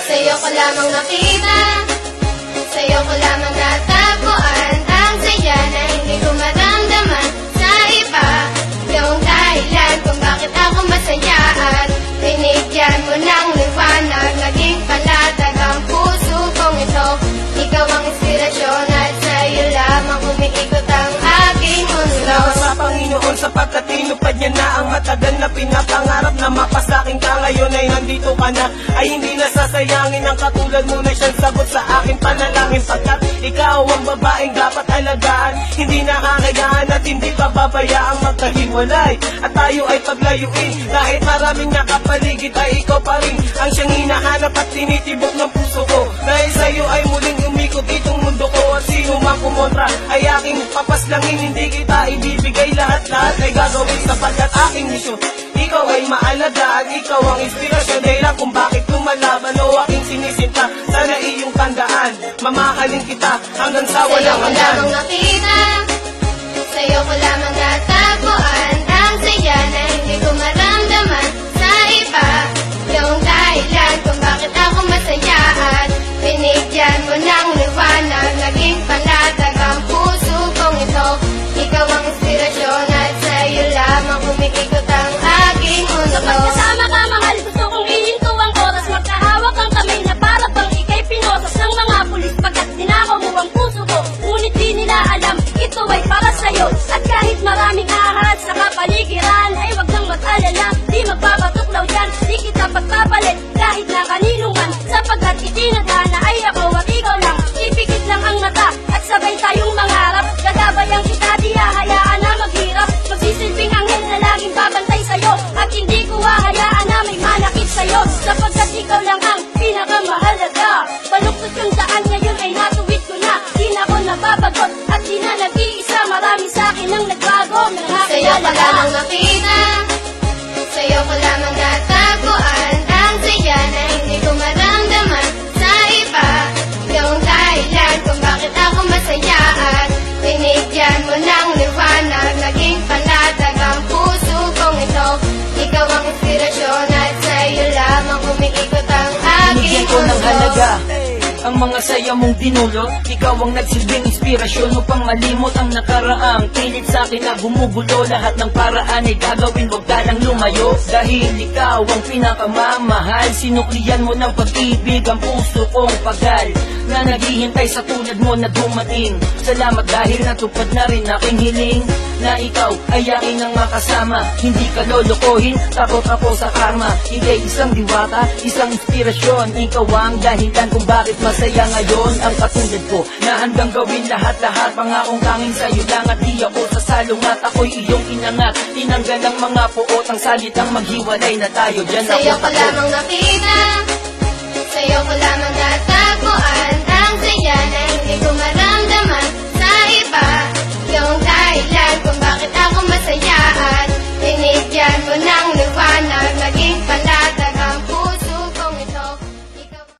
Sa'yo ko lamang nakita, sa'yo ko lamang natagpuan ang saya na hindi ko maramdaman sa iba. Yung dahilan kung bakit ako masaya at binigyan mo ng liwanag, naging palatag ang puso kong ito. Ikaw ang inspirasyon at sa'yo lamang umiikot ang aking mundo. Salamat sa Panginoon sapagkat tinupad niya na ang matagal na pinapangarap na mapasakin ka. Ngayon ay nandito ka na, ay hindi nasasayangin ang katulad mo na siyang sagot sa aking panalangin. Pagkat ikaw ang babaeng dapat alagaan, hindi nakakayaan at hindi pababayaang magkahiwalay at tayo ay paglayuin. Kahit maraming nakapaligid ay ikaw pa rin ang siyang hinahanap at tinitibok ng puso ko. Dahil sa'yo ay muling umikot itong mundo ko at sino mang kumontra ay aking papaslangin. Hindi kita ibibigay, lahat-lahat ay gagawin sapagkat aking misyon. Ikaw ay maalaga at ikaw ang inspirasyon, dahilan kung bakit lumalaban o aking sinisinta. Sana iyong tandaan, mamahalin kita hanggang sa Sa'yo walang ko hanggan. lamang nakita, sa'yo ko lamang natagpuan ang saya na hindi ko maramdaman sa iba. Yung dahilan kung bakit ako masaya at binigyan mo ng liwanag, naging palatag ang puso kong ito. Ikaw ang inspirasyon at sa'yo lamang umiikot ang aking mundo. Kapag kasama ka, mahal, gusto kong ihinto ang oras. Magkahawak ang kamay na para bang ika'y pinosas ng mga pulis. Pagkat dinakaw mo ang puso ko, ngunit di nila alam, ito ay para sa'yo. At kahit maraming aharad sa kapaligiran, ay wag nang mag-alala, di magpapatuklaw yan. Di kita pagpapalit kahit na kanino man, sapagkat itinadhana ay ako at ikaw lang. Ipikit lang ang mata at sabay tayong mangarap. Gagabayan kita, di hahayaan na maghirap. Magsisilbing anghel na laging babantay sa'yo, at hindi ko hahayaan na may manakit sa'yo, sapagkat ikaw lang ang pinakamahalaga. Baluktot yung daan ngayon ay natuwid ko na, di na ako nababagot at di na nag-iisa. Marami sa'kin ang nagbago ng aking Sa'yo ko alaga. lamang nakita, sa'yo ko lamang natagpuan ang saya na hindi ko maramdaman sa iba. Yung dahilan kung bakit ako masaya at binigyan mo ng liwanag, naging palatag ang puso kong ito. Ikaw ang inspirasyon at sa'yo lamang umiikot ang aking Binigyan ko ng mundo. halaga ang mga saya mong dinulot. Ikaw ang nagsilbing inspirasyon upang malimot ang nakaraang pilit sa akin na gumugulo. Lahat ng paraan ay gagawin, wag ka lang lumayo. Dahil ikaw ang pinakamamahal, sinuklian mo ng pag-ibig ang puso kong pagal na naghihintay sa tulad mo na dumating. Salamat dahil natupad na rin aking hiling na ikaw ay aking ang makasama. Hindi ka lolokohin, takot ako sa karma. Ika'y isang diwata, isang inspirasyon. Ikaw ang dahilan kung bakit masaya ngayon ang katulad ko, na handang gawin lahat-lahat. Pangakong tanging sa'yo lang at di ako sasalong at ako'y iyong inangat. Tinanggal ang mga puot, ang salitang maghiwalay na tayo. Diyan Sa'yo ako ko lamang nakita, sa'yo ko lamang natagpuan ang saya na hindi ko maramdaman